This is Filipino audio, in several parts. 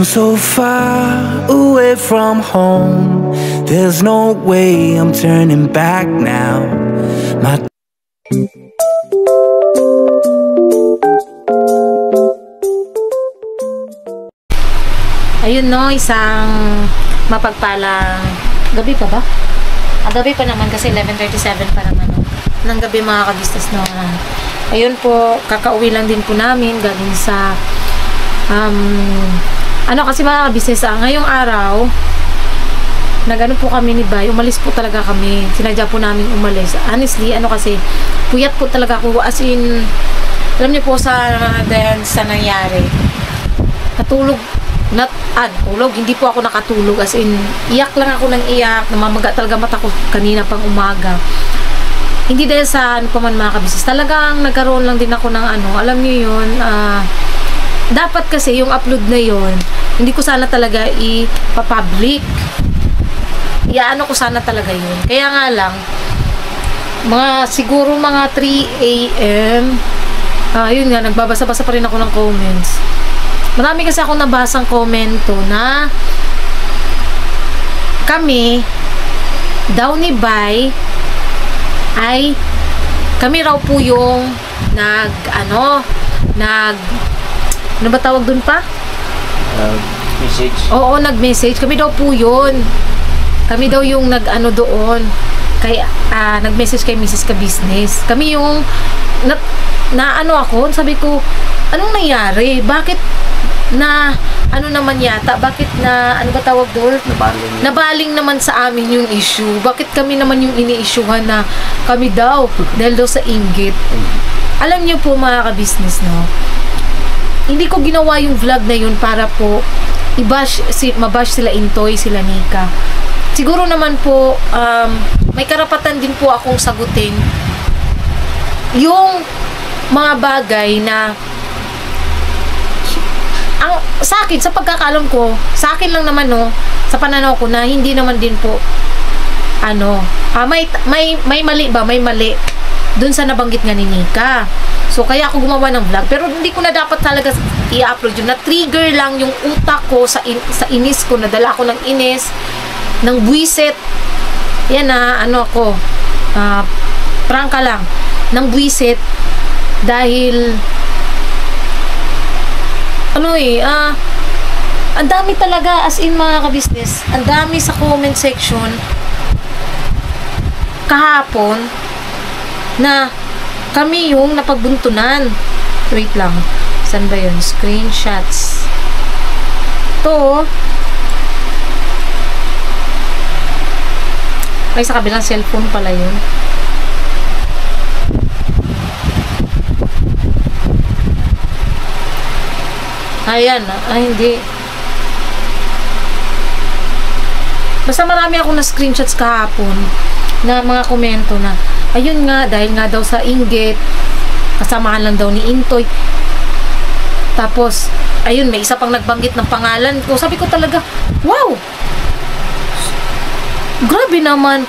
I'm so far away from home. There's no way I'm turning back now. My Ayun no, isang mapagpalang gabi pa ba? Gabi pa naman kasi 11:37 pa naman ng gabi mga kabisnes no. Ayun po, kakauwi lang din po namin galing sa kasi mga kabisnes ngayong araw nagano po kami ni Bay, umalis po talaga kami. Sinadya po namin umalis. Honestly, kasi puyat po talaga ako, as in alam niyo po sa nangyari. Natulog, hindi po ako nakatulog, as in iyak lang ako ng iyak, namamaga talaga mata ko kanina pang umaga. Hindi dahil sa pa man mga kabisnes, talagang nagkaroon lang din ako ng alam niyo yun, dapat kasi yung upload na yun, hindi ko sana talaga ipapublic, ko sana talaga yun. Kaya nga lang siguro mga 3 AM yun nga, nagbabasa-basa pa rin ako ng comments. Marami kasi akong nabasang komento na kami daw ni Bay ay kami raw po yung ano ba tawag dun pa? Message. Oo, nag-message. Kami daw po yun. Kami daw yung doon. Kaya, nag-message kay Mrs. Ka-Business. Kami yung ako, sabi ko, anong nangyari? Bakit naman yata? Bakit ano ba tawag doon? Nabaling naman sa amin yung issue. Bakit kami naman yung ini-issuehan na kami daw? Dahil daw sa inggit. Alam niyo po mga ka-business, no? Hindi ko ginawa yung vlog na yun para po mabash sila Intoy, sila Nika. Siguro naman po, may karapatan din po akong sagutin yung mga bagay na sa akin, sa pagkakalam ko, sa akin lang naman sa pananaw ko na hindi naman din po may mali ba? May mali dun sa nabanggit nga ni Nika. So, kaya ako gumawa ng vlog. Pero hindi ko na dapat talaga i-upload yun. Na-trigger lang yung utak ko sa inis ko. Nadala ko ng inis, ng buwisit. Yan prangka lang. Ng buwisit. Dahil ang dami talaga, as in mga ka-business, ang dami sa comment section kahapon na kami yung napagbuntunan. Wait lang, saan ba yun? Screenshots to ay sa kabilang cellphone pala yun. Ayan, hindi. Basta marami akong na-screenshots kahapon na mga komento na, ayun nga, dahil nga daw sa inggit, kasamahan lang daw ni Intoy. Tapos, ayun, may isa pang nagbanggit ng pangalan ko. Sabi ko talaga, wow! Grabe naman.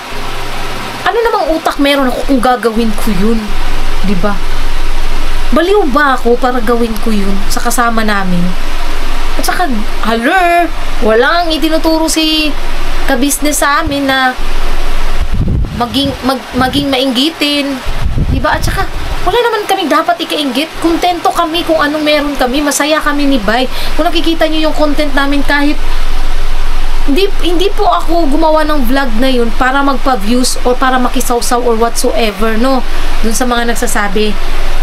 Ano namang utak meron ako kung gagawin ko yun? Diba? Baliw ba ako para gawin ko yun sa kasama namin? At saka, walang itinuturo si ka-business sa amin na maging mainggitin. Diba? At saka, wala naman kami dapat ikainggit. Kontento kami kung anong meron kami. Masaya kami ni Bay. Kung nakikita nyo yung content namin, kahit hindi po ako gumawa ng vlog na yun para magpa-views or para makisawsaw or whatsoever, no? Dun sa mga nagsasabi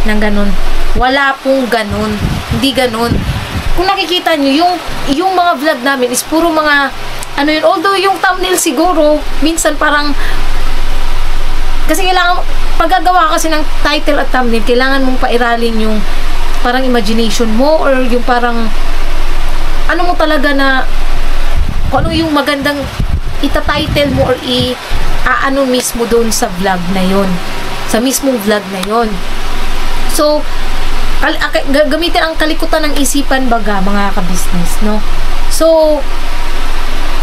ng ganun. Wala pong ganun. Hindi ganun. Kung nakikita nyo, yung mga vlog namin is puro mga yun, although yung thumbnail siguro minsan parang kasi kailangan paggagawa kasi ng title at thumbnail, kailangan mong pairalin yung parang imagination mo or yung parang mo talaga na kung ano yung magandang ita-title mo or mismo doon sa vlog na yon, sa mismong vlog na yon. So, gamitin ang kalikutan ng isipan baga, mga ka-business, no? So,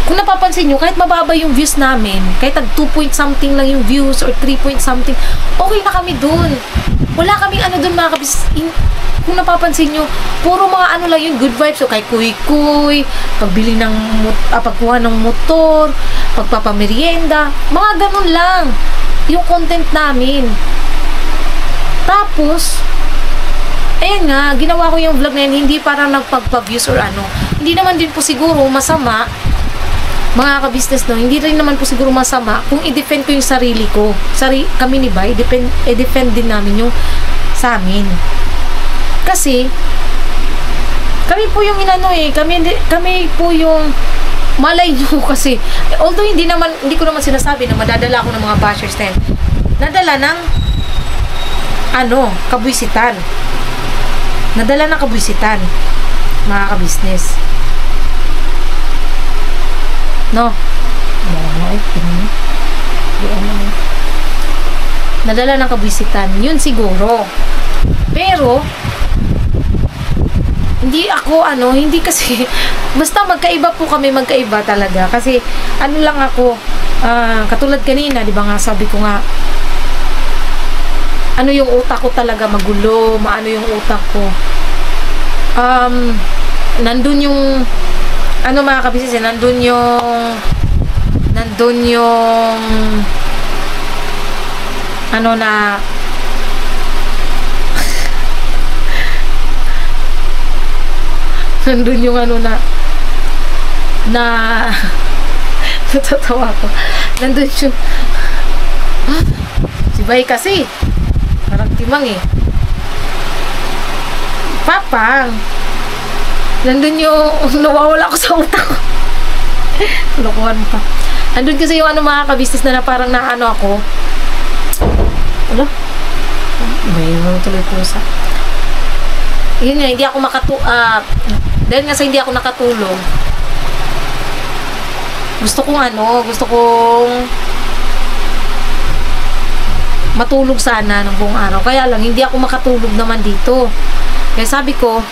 kung napapansin nyo, kahit mababa yung views namin, kahit 2 point something lang yung views or 3 point something, okay na kami dun. Wala kaming ano dun mga kabis. Kung napapansin nyo, puro mga ano lang yung good vibes. So, kay kuy-kuy, pagbili ng, pagkuha ng motor, pagpapamerienda, mga ganun lang yung content namin. Tapos, ayan nga, ginawa ko yung vlog na yun, hindi para nagpagpa-views or ano. Hindi naman din po siguro masama, mga ka-business, no, hindi rin naman po siguro masama kung i-defend ko yung sarili ko. Kami ni Bay, i-defend din namin yung sa amin. Kasi, kami po yung inano kami po yung malay nyo kasi, although hindi ko naman sinasabi na madadala ako ng mga bashers na yun. Nadala ng kabwisitan. Nadala ng kabwisitan, mga ka-business. No? Nadala ng kabwisitan. Yun siguro. Pero, hindi kasi, basta magkaiba po kami, magkaiba talaga. Kasi, lang ako, katulad kanina, di ba nga, sabi ko nga, yung utak ko talaga magulo, maano yung utak ko. Nandun yung mga kabisnes, nandun yung na nandun yung natatawa ko. Nandun yung si Bay kasi parang timang papang nandun yung nawawala ko sa utak ko. Lokohan pa. Nandun kasi yung mga kabisnes na parang ako. Mayroon tuloy po sa yun nga, hindi ako dahil nga sa hindi ako nakatulog, gusto kong matulog sana ng buong araw. Kaya lang, hindi ako makatulog naman dito. Kaya sabi ko,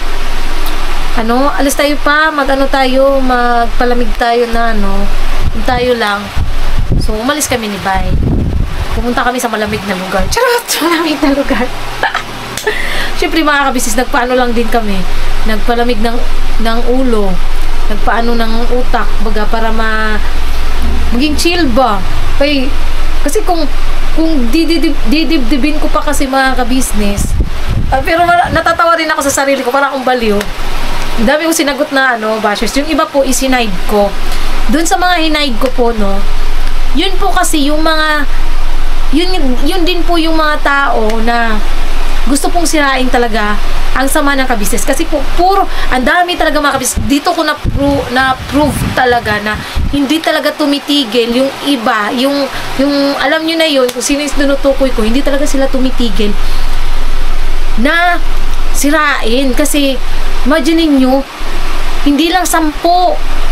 alis tayo pa, magpalamig tayo na tayo lang. So, umalis kami ni Bay. Pumunta kami sa malamig na lugar. Charot! Malamig na lugar. Siyempre mga kabisnes, nagpaano lang din kami. Nagpalamig ng ulo. Nagpaano ng utak. Baga para maging chill ba? Kasi kung didibdibin ko pa kasi mga kabisnes, pero natatawa rin ako sa sarili ko, parang akong baliw. Dami ko sinagot na bashers. Yung iba po isinide ko. Doon sa mga hinide ko po, yun po kasi yung mga yun din po yung mga tao na gusto pong sirain talaga ang sama ng kabisnes. Kasi po, ang dami talaga mga kabisnes. Dito ko na-prove talaga na hindi talaga tumitigil yung iba, yung alam nyo na yun, kung sino yung tinutukoy ko, hindi talaga sila tumitigil na sirain. Kasi, imagine nyo, hindi lang 10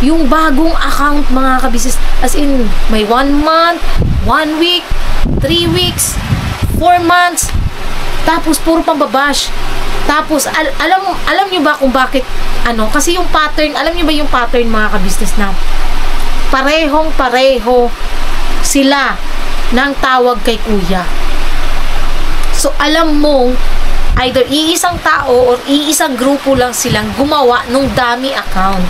yung bagong account mga kabisnes. As in, may 1 month, 1 week, 3 weeks, 4 months, tapos puro pambabash. Tapos alam niyo ba kung bakit kasi yung pattern, alam niyo ba yung pattern mga kabisnes na pareho sila ng tawag kay kuya. So alam mo, either iisang tao or iisang grupo lang silang gumawa nung dami account.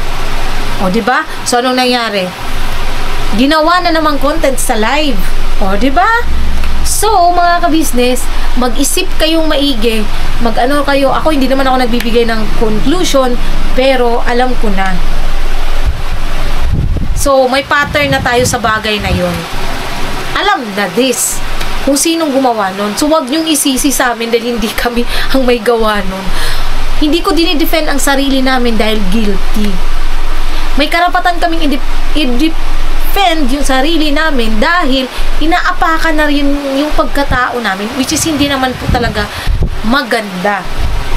O di ba? So anong nangyari? Ginawa na namang content sa live. O di ba? So, mga ka-business, mag-isip kayong maigi, kayo, ako hindi naman ako nagbibigay ng conclusion, pero alam ko na. So, may pattern na tayo sa bagay na yon. Alam na this, kung sinong gumawa nun. So, wag niyong isisi sa amin dahil hindi kami ang may gawa nun. Hindi ko dinidefend ang sarili namin dahil guilty. May karapatan kaming i-defend yung sarili namin dahil inaapakan na rin yung pagkatao namin, which is hindi naman po talaga maganda.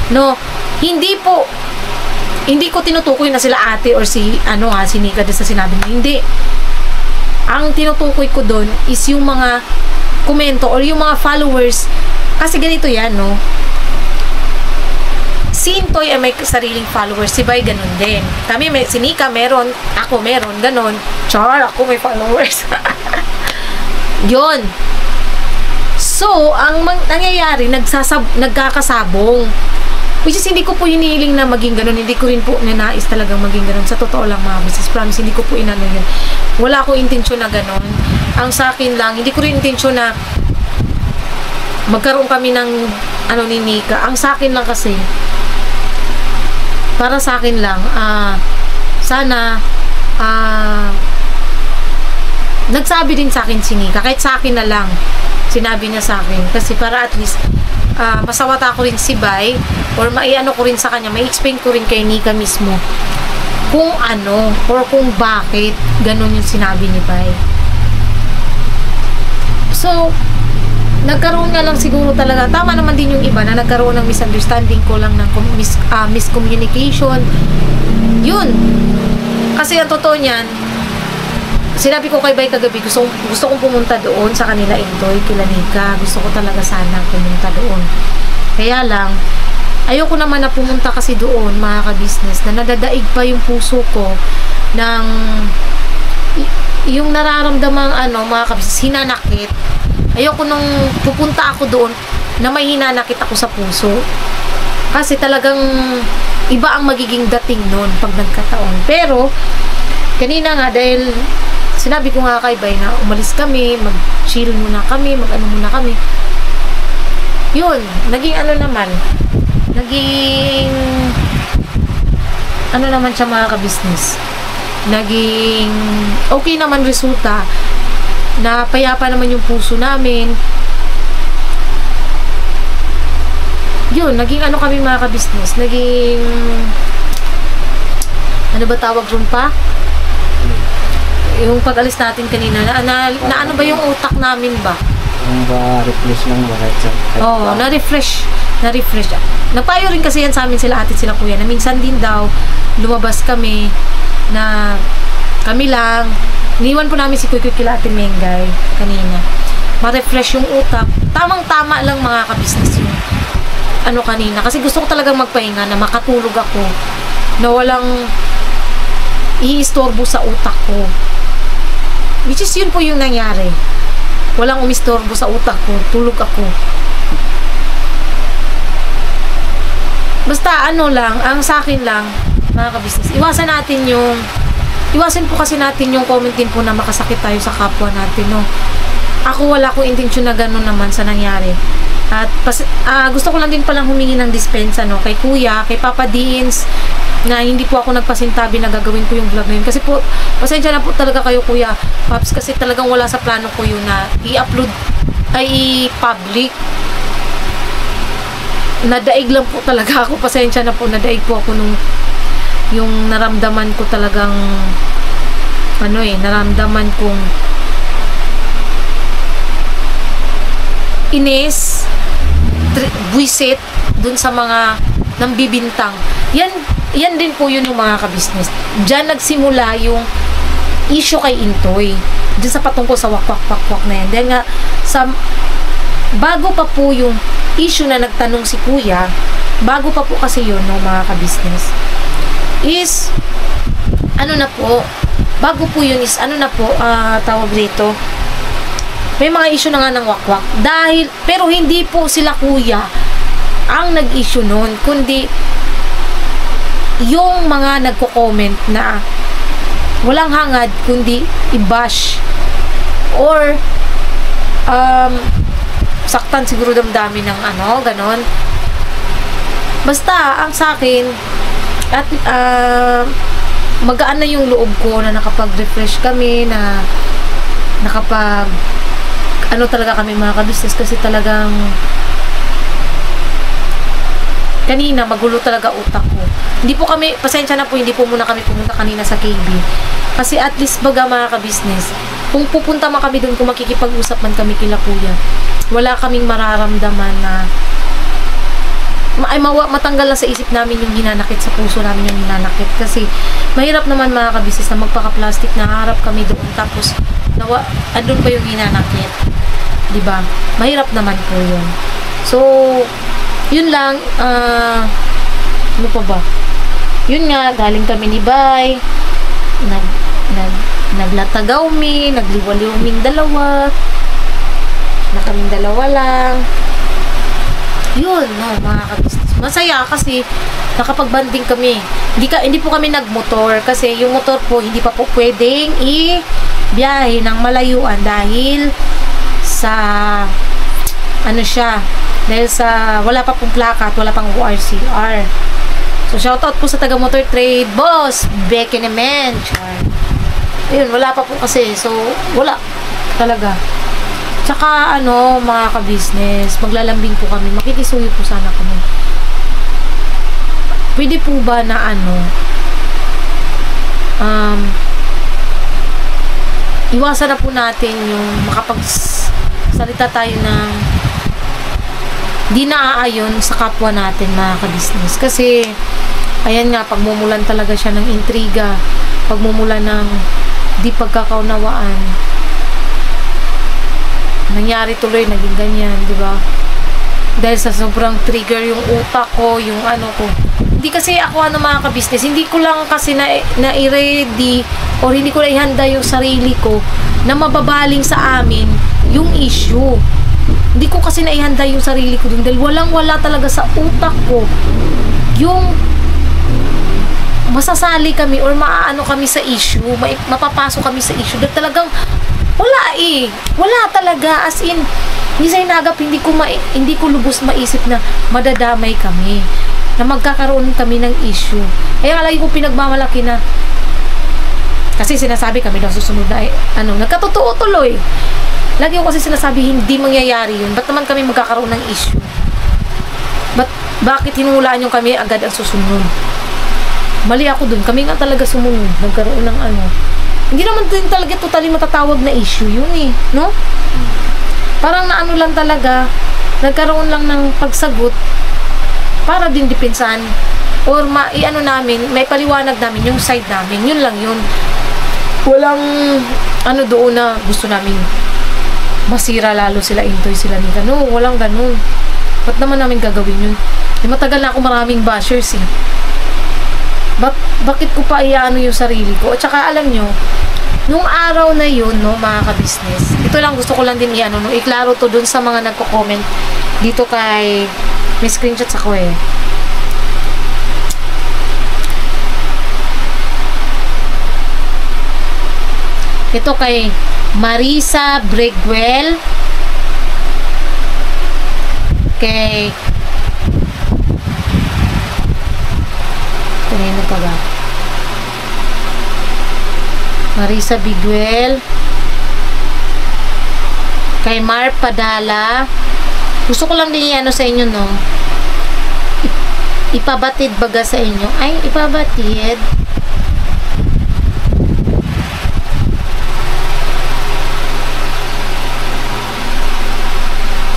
No? Hindi ko tinutukoy na sila ate or si Nika din sa sinabi mo. Hindi. Ang tinutukoy ko doon is yung mga komento or yung mga followers. Kasi ganito yan, no? si Intoy ay may sariling followers, si Bay ganun din. Kami, si Nika meron, ako meron, ganun. Char, ako may followers. Yun. So, ang nangyayari, nagkakasabong. Which is, hindi ko po hinihiling na maging ganun. Hindi ko rin po ninais talagang maging ganun. Sa totoo lang, mga business promise, hindi ko po inano yun. Wala akong intensyon na ganun. Ang sa akin lang, hindi ko rin intensyon na magkaroon kami ng ni Nika. Ang sa akin lang kasi, para sa akin lang, sana nagsabi din sa akin si Nika, kahit sa akin na lang sinabi niya sa akin, kasi para at least masawata ko rin si Bay, or maiano ko rin sa kanya, may explain ko rin kay Nika mismo kung ano or kung bakit ganun yung sinabi ni Bay. So nagkaroon nga lang siguro talaga, tama naman din yung iba na nagkaroon ng misunderstanding ko lang ng miscommunication. Yun. Kasi ang totoo niyan, sinabi ko kay Bay kagabi, gusto kong pumunta doon sa kanila, Intoy, kila Nika. Gusto ko talaga sana pumunta doon. Kaya lang, ayoko naman na pumunta kasi doon, mga ka-business, na nadadaig pa yung puso ko ng yung nararamdamang mga ka-business, hinanakit. Ayoko nung pupunta ako doon na may hinanakit ako sa puso. Kasi talagang iba ang magiging dating noon pag nagkataon. Pero, kanina nga, dahil sinabi ko nga kay Bay na umalis kami, mag-chill muna kami, mag-ano muna kami. Yun, naging naman, naging naman siya, mga ka-business. Naging okay naman resulta, na payapa naman yung puso namin. Yun, naging kami, mga ka-business, naging ano ba tawag ron pa? Yung pag-alis natin kanina, na ano ba yung utak namin ba? Yung refresh lang ba? Oo, na-refresh. Napayo rin kasi yan sa amin sila ate, sila kuya, na minsan din daw lumabas kami na kami lang. Niwan po namin si Kuy kila Ate Mengay kanina. Ma-refresh yung utak. Tamang-tama lang, mga ka-business, yung kanina. Kasi gusto ko talagang magpahinga, na makatulog ako, na walang iistorbo sa utak ko. Which is, yun po yung nangyari. Walang umistorbo sa utak ko. Tulog ako. Basta lang, ang sa akin lang, mga ka-business, iwasan po kasi natin yung comment din po na makasakit tayo sa kapwa natin, no. Ako wala akong intensyon na gano'n naman sa nangyari. At gusto ko lang din palang humingi ng dispensa, no, kay Kuya, kay Papa Deans, na hindi po ako nagpasintabi na gagawin ko yung vlog na yun. Kasi po, pasensya na po talaga kayo, Kuya Paps, kasi talagang wala sa plano ko yun na i-upload ay i-public. Nadaig lang po talaga ako. Pasensya na po, nadaig po ako nung yung naramdaman ko talagang naramdaman kong inis, buwisit dun sa mga nambibintang. Yan din po yun yung mga ka-business. Diyan nagsimula yung issue kay Intoy. Diyan sa patungkol sa wak-wak-wak na yan. Dahil nga, bago pa po yung issue na nagtanong si Kuya, bago pa po kasi yun, no, mga ka-business, is bago po yun is tawag dito, may mga issue na nga ng wakwak, pero hindi po sila Kuya ang nag-issue nun, kundi yung mga nagko-comment na walang hangad kundi i-bash or saktan siguro damdamin ng ganon. Basta ang sa akin, at magaan na yung loob ko na nakapag-refresh kami, na nakapag talaga kami, mga ka-business, kasi talagang kanina magulo talaga utak ko. Hindi po kami, pasensya na po, hindi po muna kami pumunta kanina sa KB, kasi at least baga, mga ka-business, kung pupunta man kami doon, kung makikipag-usap man kami kila Kuya, wala kaming mararamdaman na matanggal lang sa isip namin yung hinanakit, sa puso namin yung hinanakit. Kasi mahirap naman, mga ka-business, na magpaka-plastic na harap kami doon, tapos andun pa yung hinanakit, diba? Mahirap naman po yun. So yun lang, Ano pa ba? Yun nga, galing kami ni Bay. Naglatagaw mi, nagliwaliw ming dalawa. Na kaming dalawa lang. Yun, no, mga kabisnes. Masaya kasi nakapagbanding kami. Hindi po kami nagmotor kasi yung motor po hindi pa po pwedeng i-biyahe ng malayuan dahil sa ano siya, dahil sa wala pa pong plaka at wala pang ORCR. So shoutout po sa taga motor trade, boss Becky naman. Ayun, wala pa po kasi, so wala talaga. Tsaka ano, mga ka-business, maglalambing po kami, makikisuyo po sana kami. Pwede po ba na ano, iwasan na po natin yung makapagsalita tayo ng di naaayon sa kapwa natin, mga ka-business. Kasi ayan nga, pagmumulan talaga siya ng intriga, pagmumulan ng di pagkakaunawaan, nangyari tuloy, naging ganyan, di ba? Dahil sa sobrang trigger yung utak ko, yung ano ko. Hindi kasi ako mga ka-business, hindi ko lang kasi na-ready or hindi ko na ihanda yung sarili ko na mababaling sa amin yung issue. Hindi ko kasi naihanda yung sarili ko dun dahil walang-wala talaga sa utak ko yung masasali kami or maaano kami sa issue, mapapasok kami sa issue. Dahil talagang wala wala talaga, as in minsan nagap hindi ko lubos maisip na madadamay kami, na magkakaroon kami ng issue. Kaya lagi ko pinagmamalaki na kasi sinasabi kami daw susunod na nagkatotoo tuloy. Lagi ko kasi sinasabi hindi mangyayari yun. Ba't naman kami magkakaroon ng issue? Bakit hinuhulaan yung kami agad ang susunod? Mali ako dun. Kami nga talaga sumunod. Nagkaroon ng hindi naman din talaga totally matatawag na issue yun no? Parang naano lang talaga, nagkaroon lang ng pagsagot para din depensahan or namin, may paliwanag namin yung side namin. Yun lang yun. Walang doon na gusto namin masira lalo sila, intoy sila ni gano'n. Walang gano'n. Ba't naman namin gagawin yun? Matagal na ako maraming bashers bakit ko pa yung sarili ko? At saka alam nyo, nung araw na yun, no, mga ka-business, ito lang gusto ko lang din iklaro to dun sa mga nagko-comment dito kay may screenshots ako ito kay Marisa Breguel, kay kanino pa ba? Marisa Biguel, kay Mar Padala. Gusto ko lang din sa inyo, no? Ipabatid baga sa inyo. Ay, ipabatid.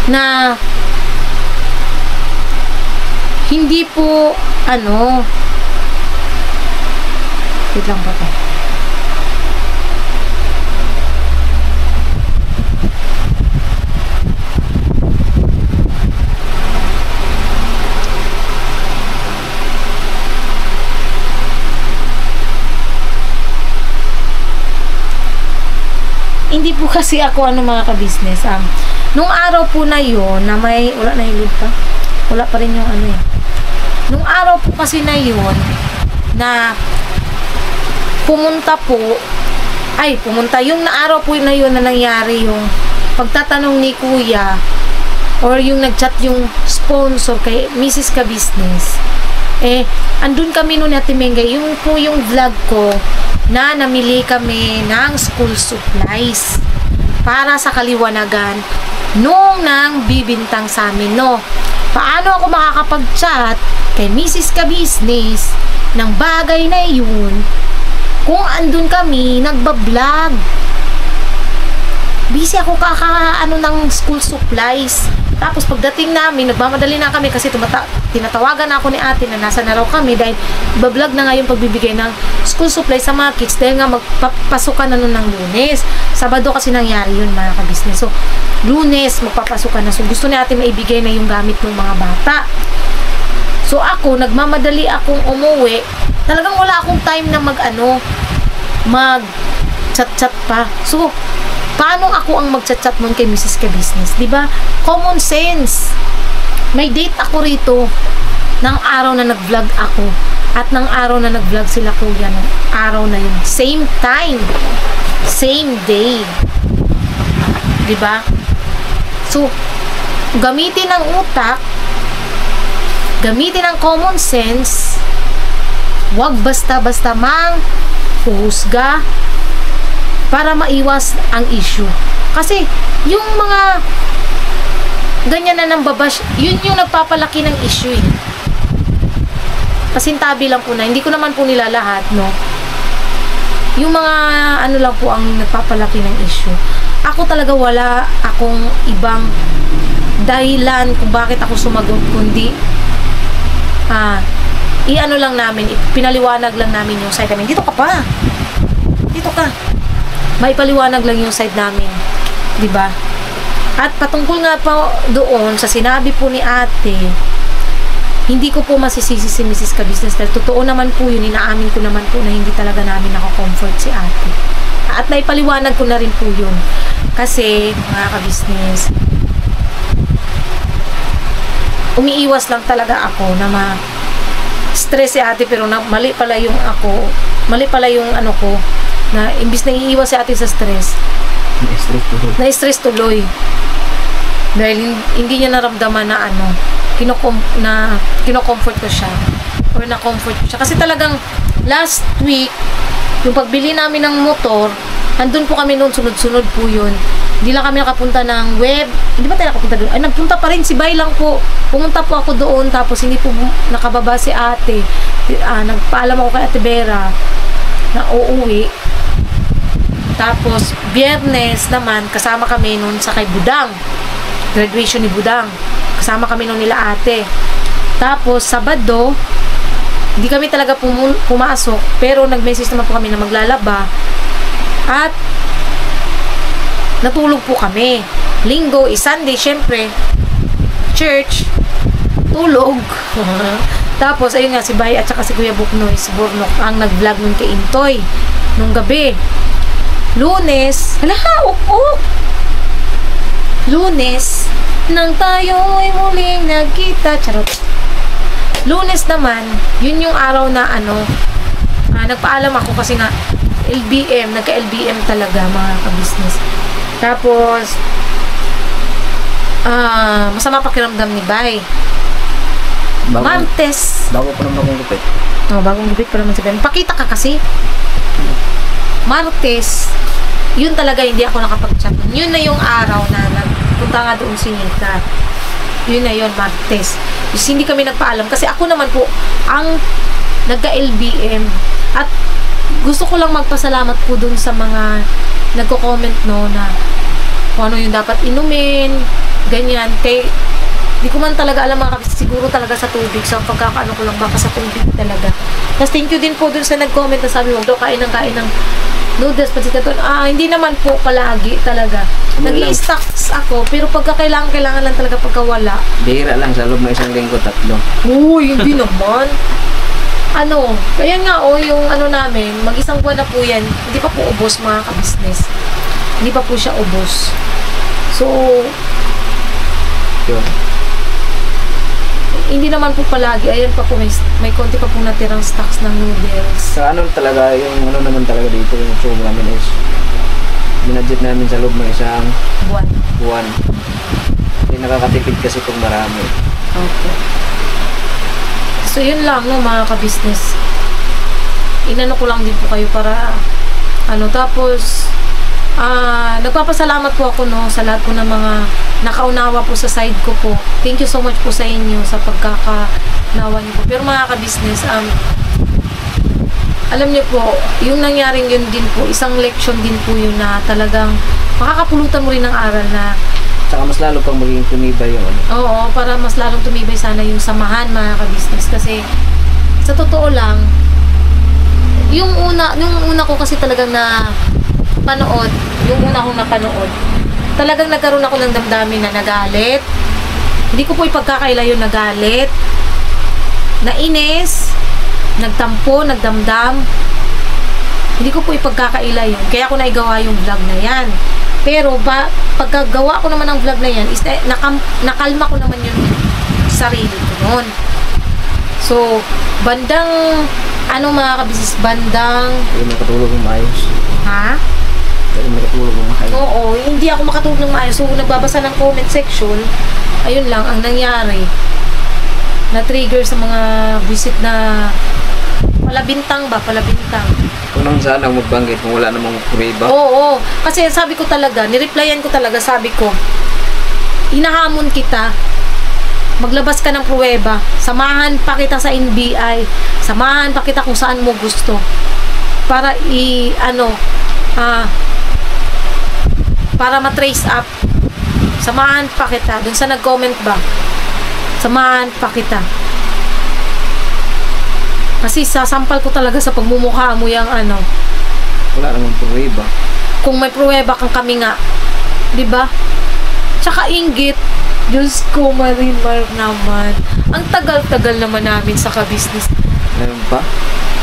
Na hindi po wait lang ba ito? Hindi po kasi ako mga ka-business. Nung araw po na yun, na wala na yung pa. Wala pa rin yung Nung araw po kasi na yun, na pumunta yung araw po na yun na nangyari yung pagtatanong ni Kuya or yung nagchat yung sponsor kay Mrs. Ka-Business. Andun kami noon Ate Mengay, yung po yung vlog ko na namili kami ng school supplies para sa kaliwanagan nung nang bibintang sa amin, no? Paano ako makakapag-chat kay Mrs. Ka-Business ng bagay na yun kung andun kami nagbablog? Busy ako ng school supplies. Tapos pagdating namin, nagmamadali na kami kasi tinatawagan na ako ni ate na nasa na raw kami dahil bablog na nga yung pagbibigay ng school supplies sa mga kids dahil nga magpapasukan na nun ng Lunes. Sabado kasi nangyari yun, mga ka-business. So, Lunes, magpapasukan na. So, gusto ni ate maibigay na yung gamit ng mga bata. So, So ako, nagmamadali akong umuwi. Talagang wala akong time na mag-chat-chat pa. So, paano ako ang mag-chat-chat nun kay Mrs. Ka-Business? Diba? Common sense. May date ako rito ng araw na nag-vlog ako. At ng araw na nag-vlog sila kuya, ng araw na yun. Same time. Same day. Diba? So, gamitin ang utak, gamitin ang common sense, wag basta-basta huhusga para maiwas ang issue. Kasi, yung mga ganyan na nang babash, yun yung nagpapalaki ng issue eh. Pasintabi lang po na, hindi ko naman po nila lahat, no? Yung mga ano lang po ang nagpapalaki ng issue. Ako talaga wala akong ibang dahilan kung bakit ako sumagot, kundi i-ano lang namin, pinaliwanag lang namin yung side namin. Dito ka pa. Dito ka. May paliwanag lang yung side namin. 'Di ba? At patungkol nga pa doon sa sinabi po ni ate, hindi ko po masisisi si Mrs. Ka-Business dahil totoo naman po yun, inaamin ko naman po na hindi talaga namin nako-comfort si ate. At naipaliwanag ko na rin po yun. Kasi, mga ka-business, umiiwas lang talaga ako na stress si ate pero mali pala yung ano ko, na imbis na iiwas si ate sa stress, na-stress tuloy. Dahil hindi niya naramdaman na kino-comfort ko siya or na-comfort ko siya. Kasi talagang last week, yung pagbili namin ng motor, andun po kami noon, sunod-sunod po yun. Hindi lang kami nakapunta ng web. Hindi ba tayo nakapunta doon? Ay, nagpunta pa rin. Si Bay lang po. Pumunta po ako doon, tapos hindi po nakababa si ate. Nagpaalam ako kay Ate Vera na uuwi. Tapos, Biyernes naman, kasama kami noon sa kay Budang. Graduation ni Budang. Kasama kami noon nila ate. Tapos, Sabado, hindi kami talaga pumasok, pero nag-message naman po kami na maglalaba. At natulog po kami. Linggo, Sunday, syempre, church, tulog. Tapos, ayun nga, si Bay at saka si Kuya Buknoy, si Bornok, ang nag-vlog nun kay Intoy nung gabi. Lunes, Lunes, nang tayo'y muling nagkita. Charot. Lunes naman, yun yung araw na nagpaalam ako kasi nga nagka-LBM talaga mga ka-business. Tapos masama pakiramdam ni Bay. Martes. Bago pa naman akong gupit. Bagong gupit pa naman si Bay. Pakita ka kasi. Martes, yun talaga hindi ako nakapag-chat. Yun na yung araw na nagpunta nga doon si Nika. Yun na yun, Martes. Kasi hindi kami nagpaalam. Kasi ako naman po, ang nagka-LBM. At gusto ko lang magpasalamat po dun sa mga nagko-comment, no, na kung ano yung dapat inumin, ganyan. Di ko man talaga alam mga kapis, siguro talaga sa tubig. So, pagkakaano ko lang baka sa tubig talaga. Tapos, thank you din po dun sa nag-comment na sabi, wag daw kain ng noodles, pansitaton. Hindi naman po palagi talaga. Nag-i-stocks ako, pero pagka kailangan lang talaga pagka wala. Bihira lang, sa loob ng isang linggo, 3. Uy, hindi naman. Kaya nga, yung namin, mag-isang buwan na po yan, hindi pa po ubos mga ka-business. Hindi pa po siya ubos. So, yun. Hindi naman po palagi. Ayan pa po, may konti pa po natirang stocks ng noodles. Sa talaga, yung naman talaga dito, yung show namin is, binadget namin sa loob ng isang buwan. Hindi nakakatipid kasi kung marami. Okay. So, yun lang, no, mga ka-business. Inano ko lang din po kayo para, tapos, nagpapasalamat po ako, no, sa lahat po ng mga nakaunawa po sa side ko po. Thank you so much po sa inyo sa pagkakanawa niyo po. Pero mga ka-business, alam niyo po, yung nangyaring yun din po, isang leksyon din po yun na talagang makakapulutan mo rin ng aral na saka mas lalo pang maging tumibay yun. Oo, para mas lalong tumibay sana yung samahan mga ka-business. Kasi sa totoo lang, yung una ko kasi talagang na panood, yung una kong napanood, talagang nagkaroon ako ng damdamin na nagalit. Hindi ko po ipagkakaila yung nagalit. nainis, nagtampo, nagdamdam. Hindi ko po ipagkakaila yun. Kaya ko naigawa yung vlog na yan. Pero pagkagawa ko naman ng vlog na yan, is nakalma ko naman yung sarili ko noon. So, bandang, mga kabisnes, bandang... Hindi makatulog ng maayos. Ha? Hindi makatulog ng maayos. Oo, hindi ako makatulog ng maayos. So, nagbabasa ng comment section, ayun lang, ang nangyari. Na-trigger sa mga visit na palabintang. Kung nang saan ang magbanggit kung wala namang pruweba. Oo, kasi sabi ko talaga, nireplyan ko talaga, sabi ko, hinahamon kita, maglabas ka ng pruweba, samahan pa kita sa NBI, samahan pa kita kung saan mo gusto, para para matrace up, samahan pa kita, dun sa nag-comment ba, samahan pa kita. Kasi sasampal ko talaga sa pagmumukha mo yung Wala namang pruweba. Kung may pruweba kang kami nga, di ba? Tsaka inggit, Diyos ko, Marimar naman. Ang tagal-tagal naman namin sa kabisnes. Meron pa?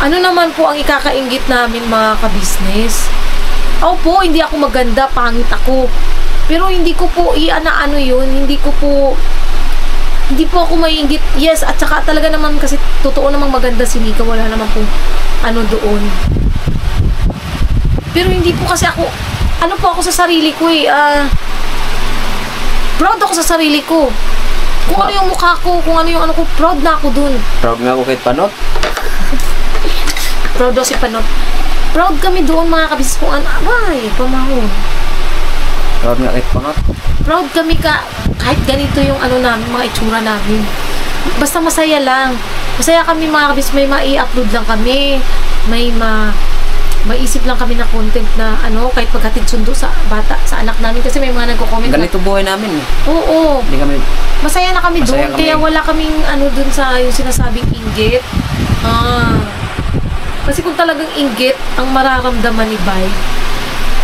Ano naman po ang ikakainggit namin, mga kabisnes? Ako po, hindi ako maganda, pangit ako. Pero hindi ko po yun, hindi po ako maiinggit. Yes, at saka talaga naman kasi totoo namang maganda si Nika, wala naman po doon. Pero hindi po kasi ako, ako sa sarili ko proud ako sa sarili ko. Kung ano yung mukha ko, kung ano yung ko, proud na ako dun. Proud nga ako kahit Panot. Proud daw si Panot. Proud kami doon, mga kabisnes, kung pamahon. Proud nga kahit Panot. Proud kami kahit ganito yung namin, mga itsura namin. Basta masaya lang. Masaya kami, mga kabisnes, may mai-upload lang kami. Maisip lang kami na content na kahit paghatid sundo sa bata, sa anak namin, kasi may mga nagko-comment ganito buhay namin eh. Oo. Hindi kami, masaya na kami doon, kaya wala kaming doon sa yung sinasabing inggit. Kasi kung talagang inggit ang mararamdaman ni Bay,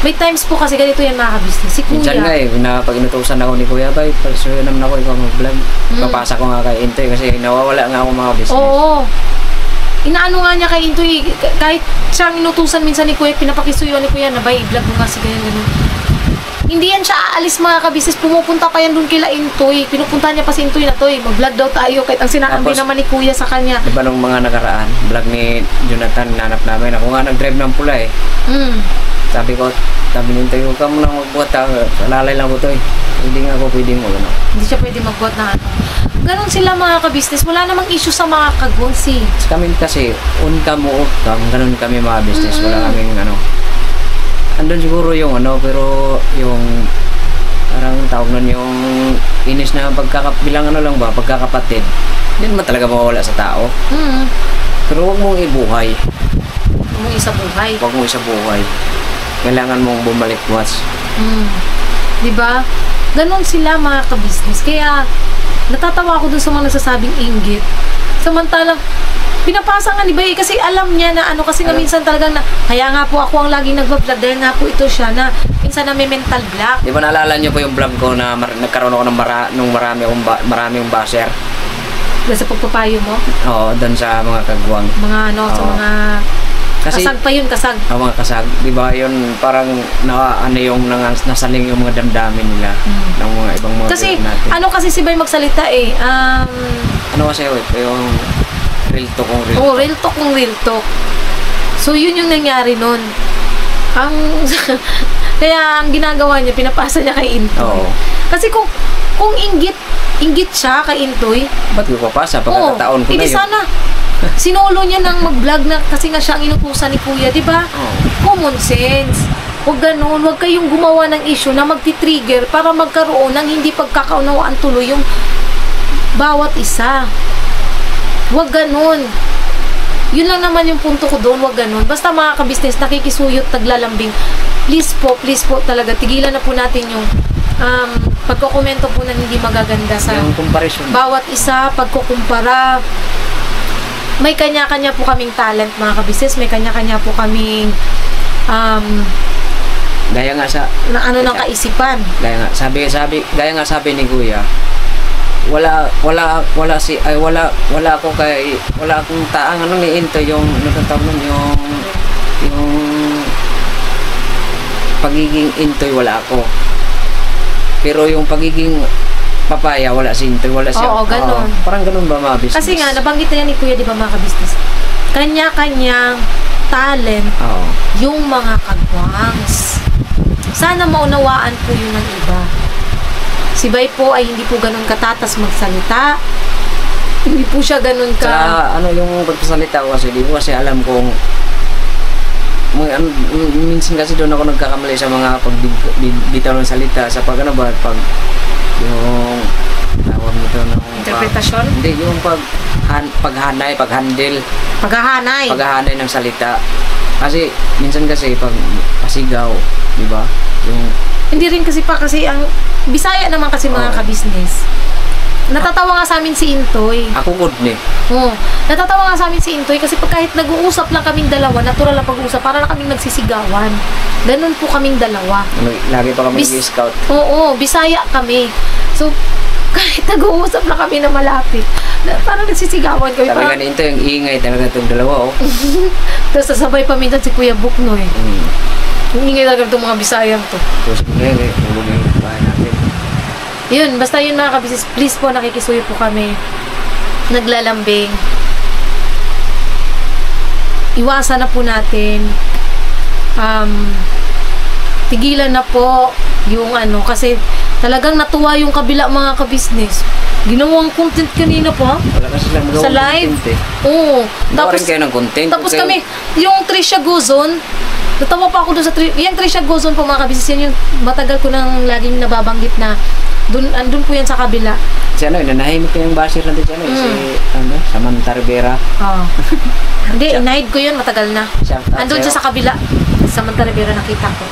may times po kasi ganito yan, mga kabisnes. Si Kuya. minsan nga pag inutusan ako ni Kuya Bay, pagsuyo naman ako ikaw mag-vlog. Papasa ko nga kay Intoy kasi nawawala nga ako mga business. Oo. Inaano nga niya kay Intoy, kahit siyang inutusan minsan ni Kuya, pinapakisuyo ni Kuya na, Bay, i-vlog mo nga si ganyan. Hindi yan siya aalis, mga kabisnes. Pumupunta pa yan dun kila Intoy. Pinupuntahan niya pa si Intoy na, Toy, mag-vlog daw tayo. Kahit ang sinabi naman ni Kuya sa kanya. Diba nung mga nakaraan, vlog ni Jonathan, nanap namin. Ako nga nag-drive ng pula eh. Sabi ni Intoy, huwag ka muna magbuhat. Alalay lang ko, Toy. Hindi nga ako pwede mo. Hindi siya pwede magbuhat na Ganon sila, mga kabisnes. Wala namang issue sa mga kagwonsi. Kami kasi, on-cam o off-cam, ganon kami mga business. Wala kaming andun siguro yung pero yung parang tawag nun yung inis na bilang pagkakapatid. Hindi naman talaga mawawala sa tao. Pero huwag mong ibuhay. Huwag mong isabuhay. Huwag mong isabuhay. Kailangan mong bumalik once. Diba? Ganon sila, mga kabisnes. Kaya natatawa ako dun sa mga nagsasabing inggit. Samantalang pinapasa nga ni Bay kasi alam niya na kasi nga minsan talagang kaya nga po ako ang laging nagbablog dahil nga po ito siya na minsan na may mental block. Di ba naalala niyo po yung vlog ko na nagkaroon ako ng maraming basher? Dahil sa pagpapayo mo? Oo, doon sa mga kagwang. Mga sa mga kasag pa yun, kasag. Mga kasag. Di ba yun parang yung nasaling yung mga damdamin nila ng mga ibang mga kasi natin. Kasi si Bay magsalita kasi yung real talk kung real talk. Real talk kung real talk. So, yun yung nangyari nun. Kaya, ang ginagawa niya, pinapasa niya kay Intoy. Kasi kung inggit siya kay Intoy, ba't ko papasa? Pagkakataon ko na yun. Sana, sinolo niya nang mag-vlog na kasi nga siya ang inutusan ni Kuya, di ba? Common sense. Huwag ganun, huwag kayong gumawa ng issue na magti-trigger para magkaroon ng hindi pagkakaunawaan tuloy yung bawat isa. Huwag ganun. Yun lang naman yung punto ko doon, huwag ganun. Basta, mga kabisnes, nakikisuyot, taglalambing. Please po talaga, tigilan na po natin yung pagkukomento po na hindi magaganda sa yung comparison. Bawat isa, pagkukumpara. May kanya-kanya po kaming talent, mga kabisnes. May kanya-kanya po kaming gaya nga sa ng kaisipan. Gaya nga sabi ni Kuya, wala akong taang ano ni Into yung natatawag nun yung pagiging Intoy wala ako. Pero yung pagiging papaya wala si Intoy, wala siya. Oo, ganun. Parang ganun ba mga business? Kasi nga, nabanggit na yan ni Kuya, di ba mga ka-business? Kanya-kanyang talent yung mga kagwangs. Sana maunawaan po yun ng iba. Si Bay po ay hindi po ganun katatas magsalita. Hindi po siya ganun ka... Sa ano yung pagsasalita ko kasi, di ko kasi alam kung minsan kasi doon ako nagkakamali sa mga pagbitaw ng salita sa pag ano ba, pag yung tawag nito ng interpretasyon? Hindi, yung paghanay ng salita. Kasi minsan kasi pag pasigaw, di ba? Yung hindi rin kasi ang Bisaya naman kasi mga ka-business. Natatawa nga sa amin si Intoy. Ako good ni. Oo. Natatawa nga sa amin si Intoy kasi kahit nag-uusap lang kaming dalawa, natural lang pag-uusap, para lang kaming nagsisigawan. Ganun po kaming dalawa. Lagi pa kami nag-scout. Oo, Bisaya kami. So, kahit nag-uusap lang kami na malapit, parang nagsisigawan kami. Sabi nga nito, yung ingay talaga itong dalawa, oh. Tapos sasabay pa minsan si Kuya Buknoy. Yung ingay talaga itong mga Bisayang to. Tapos ngayon, tulog yung bahay natin. Yun, basta yun mga kabisnes, please po, nakikisuyo po kami. Naglalambing. Iwasan na po natin. Tigilan na po yung ano, kasi talagang natuwa yung kabila mga kabisnes. Ginawang content kanina pa. Wala kasi lang sa live. Content, Oo. Tapos kayo ng content. Tapos kami, yung Trisha Guzon, natawa pa ako doon sa yung Trisha Guzon po mga kabisnes, yan yung matagal ko nang laging nababanggit na andun po yan sa kabila. Si ano, nanahimik ko yung basher natin si ano, si Samantha Rivera. Hindi, inahid ko yun, matagal na. Andun siya sa kabila. Samantha Rivera nakita ko.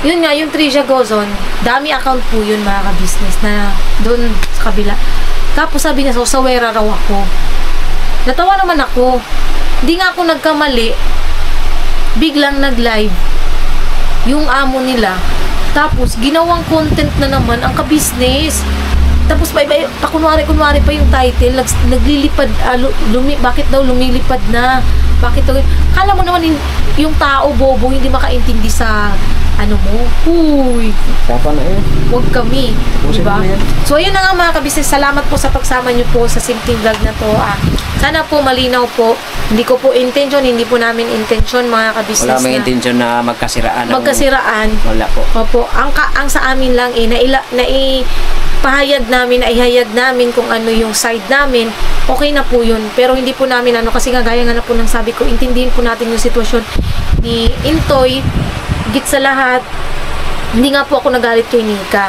Yun nga, yung Trisha Gozon, dami account po yun mga ka-business na doon sa kabila. Tapos sabi niya, sawera raw ako. Natawa naman ako. Hindi nga ako nagkamali. Biglang nag-live yung amo nila. Tapos, ginawang content na naman ang ka-business. Tapos, pakunwari pa yung title. Naglilipad, bakit daw lumilipad na? Bakit daw? Kala mo naman yung tao, bobo, hindi makaintindi sa ano mo. Huy! Sapa na yun. Huwag kami. Diba? So, ayun na nga mga ka-business. Salamat po sa pagsama nyo po sa simpleng vlog na to. Sana po malinaw po. Hindi ko po intention, hindi po namin intention mga ka-business. Wala may intention na magkasiraan. Magkasiraan. Wala po. Opo. Ang sa amin lang naihayag namin kung ano yung side namin, okay na po yun. Pero hindi po namin kasi nga gaya nga na po ng sabi ko, intindihin po natin yung sitwasyon ni Intoy. Git sa lahat, hindi nga po ako nagalit kay Nika.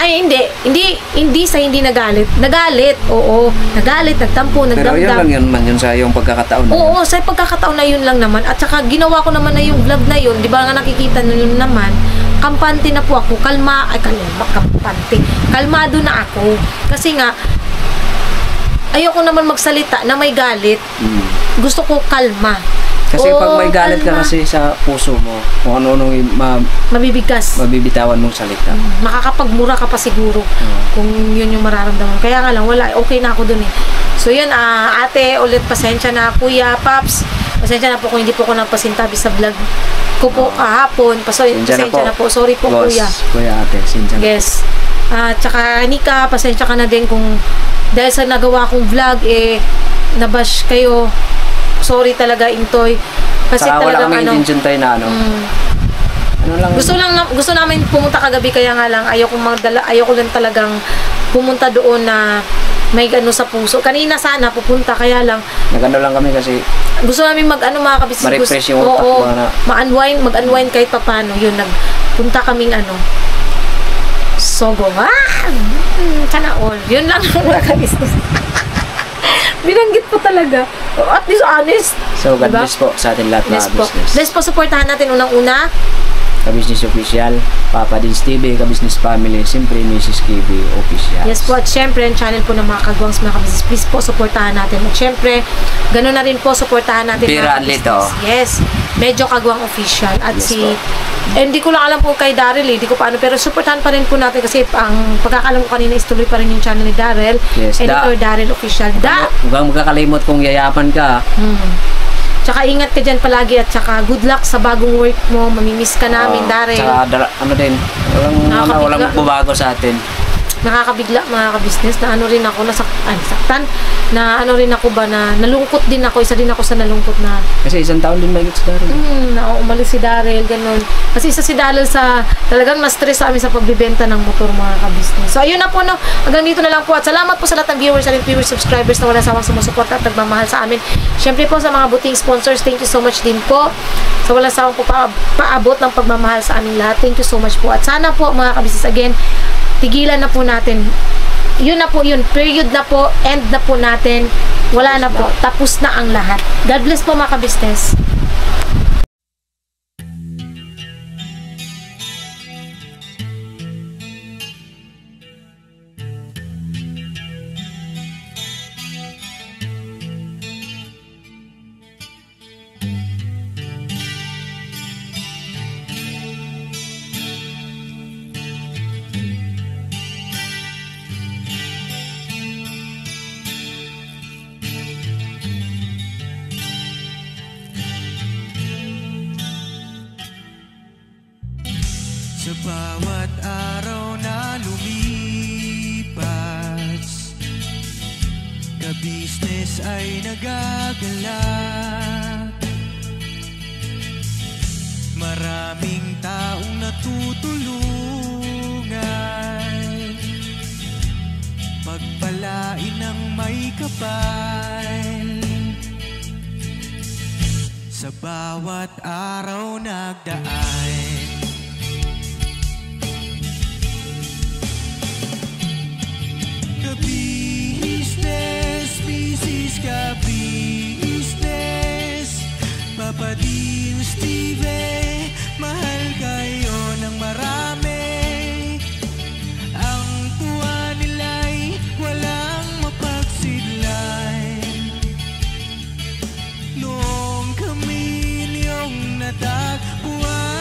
Ay, hindi sa hindi nagalit. Nagalit, oo. Nagalit, nagtampo, nagdamdam. Pero yun lang yun sa yung pagkakataon. Oo, sa pagkakataon na yun lang naman. At saka ginawa ko naman na yung vlog na yun, di ba nga nakikita nyo naman, kampante na po ako. Kampante. Kalmado na ako. Kasi nga, ayoko naman magsalita na may galit. Gusto ko kalma. Kasi pag may galit ka kasi sa puso mo, kung ano-ano mabibitawan mong salita. Makakapagmura ka pa siguro kung yun yung mararamdaman. Kaya nga lang, wala, okay na ako dun eh. So yun, ate, ulit pasensya na, kuya, paps, pasensya na po kung hindi po ako nagpasintabi sa vlog ko po kahapon. Pasensya na po. Sorry po, boss, kuya. Kuya, ate, pasensya na. Yes. Tsaka, Nika, pasensya ka na din kung dahil sa nagawa kong vlog, nabash kayo. Sorry talaga, Intoy. Kasi saka talagang wala kaming intention tayo na gusto namin pumunta kagabi, kaya nga lang ayoko lang talagang pumunta doon na may sa puso. Kanina sana pupunta, kaya lang lang kami kasi gusto namin mga kabisnes. Ma-refresh yung utak mag-unwind kahit papano. Yun, nagpunta kaming Sogo. Sana all. Yun lang mga kabisnes. Binanggit po talaga. At least honest. So, God bless po sa atin lahat na business. Bless po, supportahan natin unang-una Ka-Business Official, Papa Dins TV, Ka-Business Family, siyempre Mrs. KB Official. Yes po, at syempre, ang channel po ng mga kagwangs, mga kabisnes, please po, supportahan natin. At syempre, gano'n na rin po, supportahan natin Pira mga Lito. Yes, medyo kagwang official. At Yes si, po. hindi ko lang alam po kay Daryl, hindi ko paano, pero supportahan pa rin po natin kasi ang pagkakalam ko kanina is tuloy pa rin yung channel ni Daryl. Yes, Editor Daryl Official. Huwag kang magkakalimot kung yayapan ka. Tsaka ingat ka dyan palagi at tsaka good luck sa bagong work mo. Mamimiss ka namin, Daryl. Tsaka ano din, walang bubago sa atin. Nakakabigla, mga ka-business, na ano rin ako, nasaktan, na ano rin ako ba, na nalungkot din ako, isa din ako sa nalungkot na, Kasi 1 taon din mahigit si Daryl. na umalis si Daryl, ganun. Kasi isa si Daryl sa, talagang na-stress sa amin sa pagbibenta ng motor, mga ka-business. So, ayun na po, no, hanggang dito na lang po, at salamat po sa lahat ng viewers and viewers, subscribers na wala sawang sumusuporta at nagmamahal sa amin. Siyempre po, sa mga buting sponsors, thank you so much din po, sa wala sawang po paabot ng pagmamahal sa aming lahat. Thank you so much po. At sana po, mga ka-business, again, tigilan na po natin. Yun na po yun. Period na po. End na po natin. Wala na po. Tapos na ang lahat. God bless po, mga ka-business. Sa bawat araw na lumipas, ka-business ay nagagalak. Maraming taong natutulungan, pagpalain ng may kapal. Sa bawat araw nagdaan, ka-business, business ka-business, Papa Dins TV, mahal kayo ng marami. Ang tuwa nila'y walang mapagsidlay. Noong kami niyong natagpuan,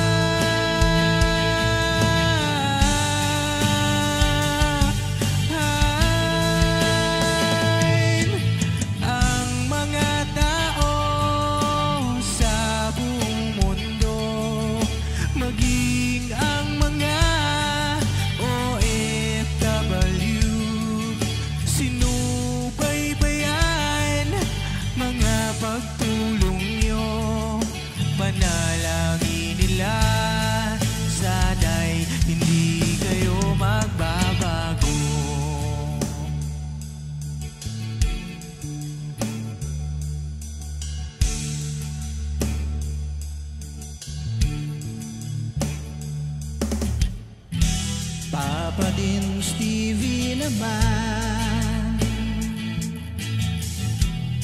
Papa Dins TV naman,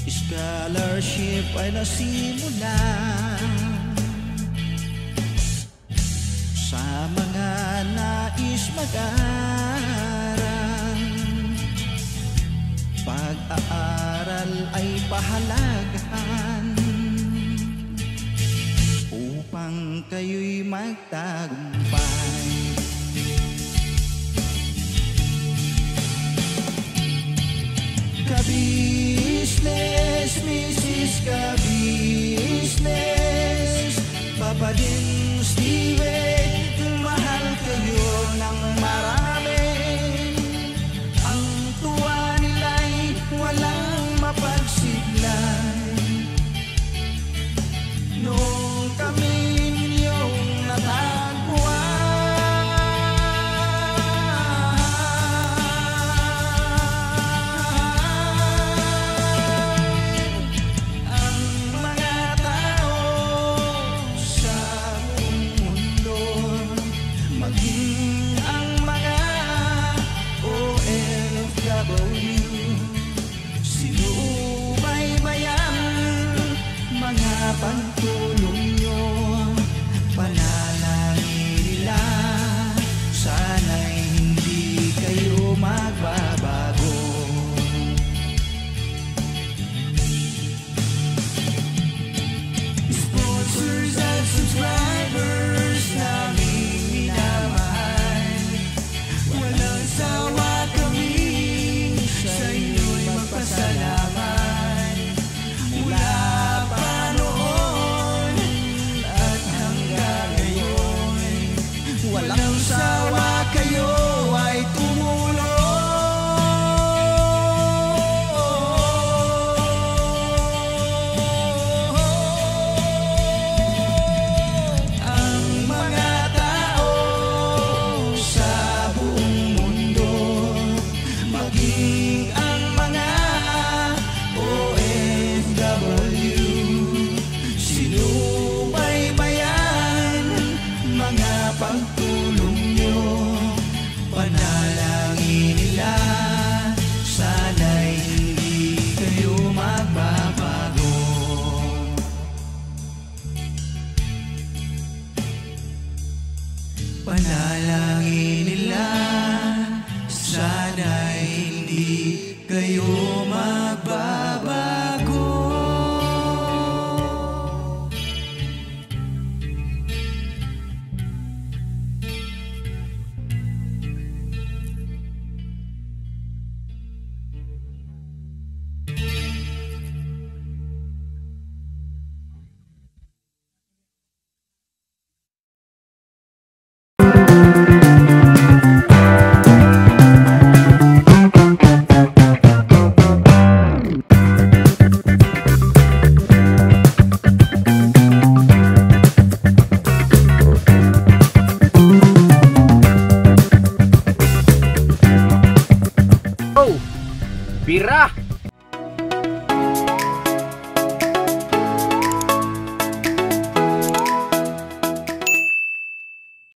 scholarship ay nasimulan sa mga nais mag-aral. Pag-aaral ay pahalagahan upang kayo'y magtagumpay. Ka-business, Mrs. Ka-business, Papa Dins TV, mahal kayo ng marami. Ang tuwa nila'y walang mapagsidlay. Noong kami ninyong natagpuan, pagtulong nyo, panalangin kayo magbabago. Bira!